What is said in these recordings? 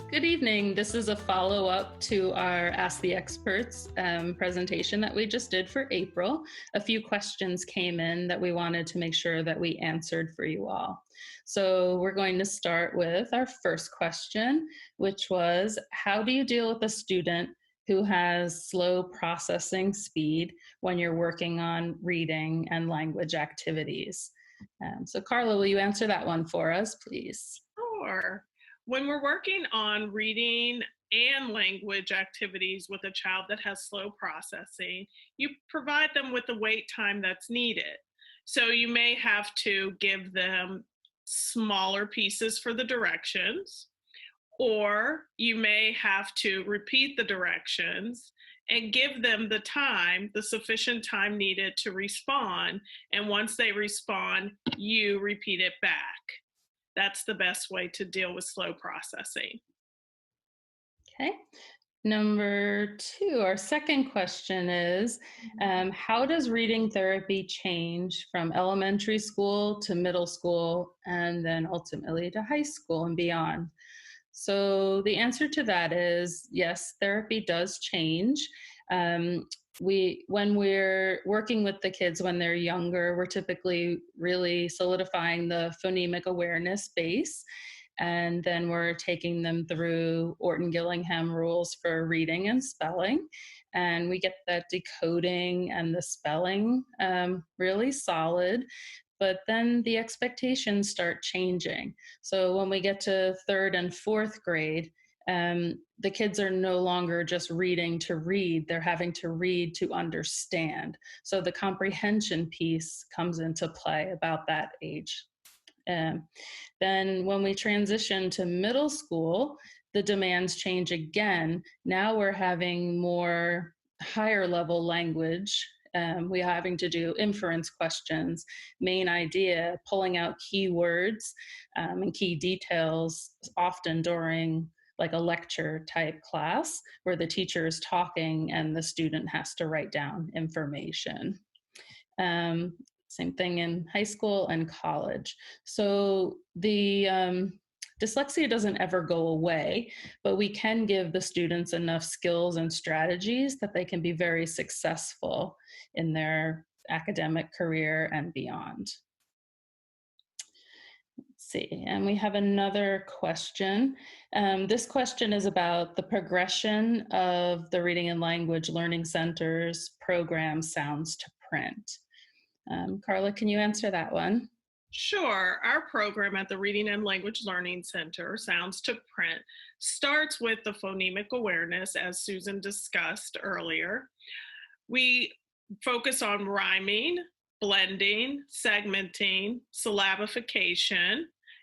Good evening. This is a follow-up to our Ask the Experts presentation that we just did for April. A few questions came in that we wanted to make sure that we answered for you all. So we're going to start with our first question, which was, how do you deal with a student who has slow processing speed when you're working on reading and language activities? So Carla, will you answer that one for us, please? Sure. When we're working on reading and language activities with a child that has slow processing, you provide them with the wait time that's needed. So you may have to give them smaller pieces for the directions, or you may have to repeat the directions and give them the time, the sufficient time needed to respond. And once they respond, you repeat it back. That's the best way to deal with slow processing. Okay. Number two, our second question is, how does reading therapy change from elementary school to middle school and then ultimately to high school and beyond? So the answer to that is yes, therapy does change. When we're working with the kids when they're younger, we're typically really solidifying the phonemic awareness base. And then we're taking them through Orton-Gillingham rules for reading and spelling. And we get that decoding and the spelling really solid. But then the expectations start changing. So when we get to third and fourth grade, the kids are no longer just reading to read, they're having to read to understand. So the comprehension piece comes into play about that age. Then when we transition to middle school, the demands change again. Now we're having more higher level language. We're having to do inference questions, main idea, pulling out keywords and key details, often during like a lecture type class where the teacher is talking and the student has to write down information. Same thing in high school and college. So the dyslexia doesn't ever go away, but we can give the students enough skills and strategies that they can be very successful in their academic career and beyond. Let's see, and we have another question. This question is about the progression of the Reading and Language Learning Center's program Sounds to Print. Carla, can you answer that one? Sure. Our program at the Reading and Language Learning Center, Sounds to Print, starts with the phonemic awareness, as Susan discussed earlier. We focus on rhyming, blending, segmenting, syllabification,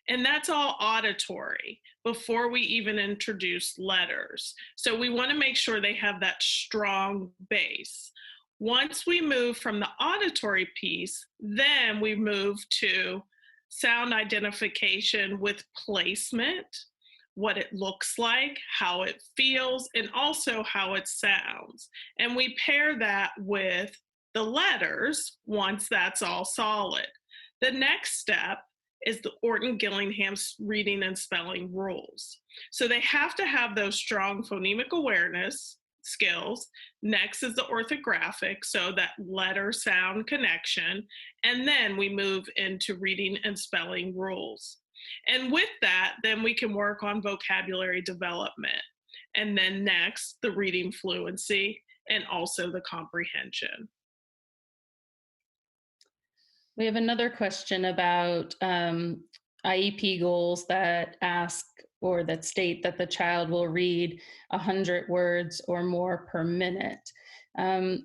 and that's all auditory before we even introduce letters. So we want to make sure they have that strong base. Once we move from the auditory piece, then we move to sound identification with placement, what it looks like, how it feels, and also how it sounds. And we pair that with the letters once that's all solid. The next step is the Orton-Gillingham reading and spelling rules. So they have to have those strong phonemic awareness skills. Next is the orthographic, so that letter sound connection. And then we move into reading and spelling rules. And with that, then we can work on vocabulary development. And then next, the reading fluency and also the comprehension. We have another question about IEP goals that ask or that state that the child will read 100 words or more per minute.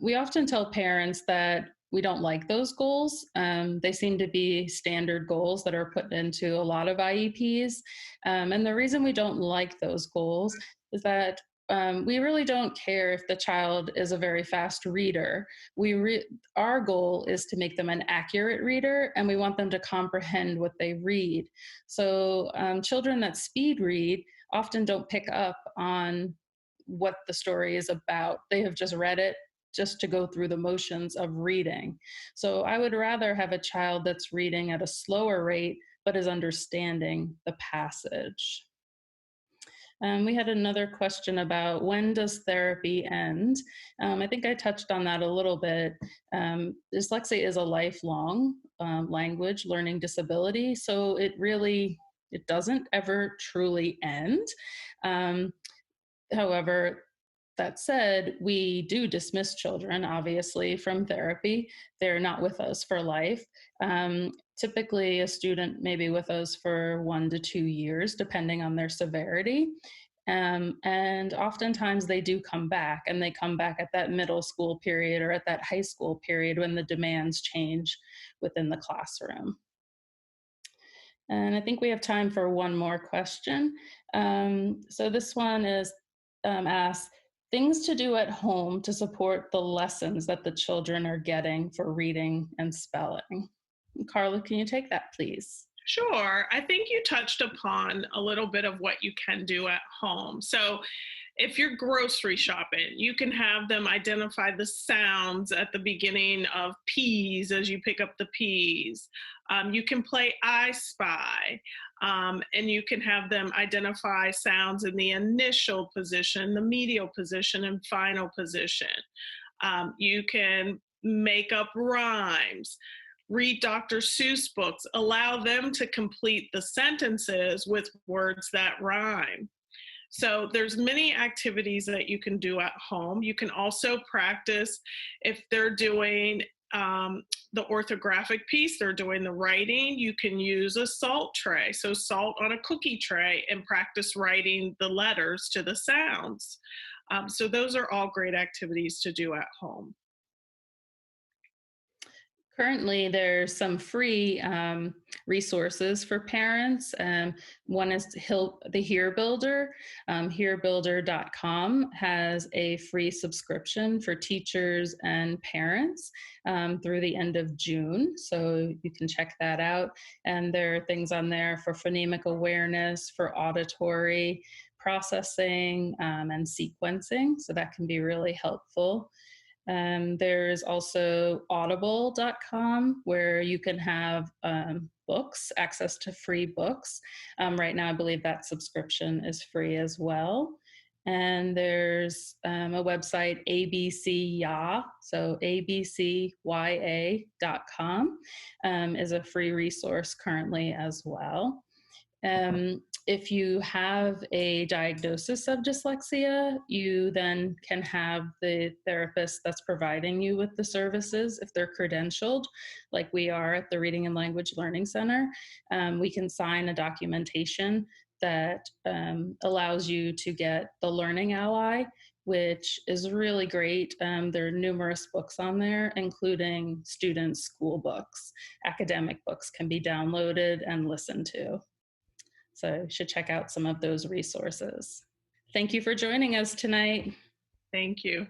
We often tell parents that we don't like those goals. They seem to be standard goals that are put into a lot of IEPs. And the reason we don't like those goals is that we really don't care if the child is a very fast reader. Our goal is to make them an accurate reader, and we want them to comprehend what they read. So children that speed read often don't pick up on what the story is about. They have just read it just to go through the motions of reading. So I would rather have a child that's reading at a slower rate, but is understanding the passage. We had another question about when does therapy end? I think I touched on that a little bit. Dyslexia is a lifelong language learning disability, so it doesn't ever truly end. Um, However, that said, we do dismiss children, obviously, from therapy. They're not with us for life. Typically, a student may be with us for 1 to 2 years, depending on their severity. And oftentimes they do come back, and they come back at that middle school period or at that high school period when the demands change within the classroom. And I think we have time for one more question. So this one is asked, things to do at home to support the lessons that the children are getting for reading and spelling. Carla, can you take that, please? Sure. I think you touched upon a little bit of what you can do at home. So, if you're grocery shopping, you can have them identify the sounds at the beginning of peas as you pick up the peas. You can play I Spy, and you can have them identify sounds in the initial position, the medial position, and final position. You can make up rhymes, read Dr. Seuss books, allow them to complete the sentences with words that rhyme. So there's many activities that you can do at home. You can also practice if they're doing the orthographic piece, they're doing the writing, you can use a salt tray. So salt on a cookie tray and practice writing the letters to the sounds. So those are all great activities to do at home. Currently, there's some free resources for parents. One is the Here Builder. HereBuilder.com has a free subscription for teachers and parents through the end of June. So you can check that out. And there are things on there for phonemic awareness, for auditory processing, and sequencing. So that can be really helpful. There's also audible.com where you can have books, access to free books. Right now, I believe that subscription is free as well. And there's a website, ABCYA, so abcya.com is a free resource currently as well. If you have a diagnosis of dyslexia, you then can have the therapist that's providing you with the services, if they're credentialed, like we are at the Reading and Language Learning Center, we can sign a documentation that allows you to get the Learning Ally, which is really great. There are numerous books on there, including students' school books. Academic books can be downloaded and listened to. So you should check out some of those resources. Thank you for joining us tonight. Thank you.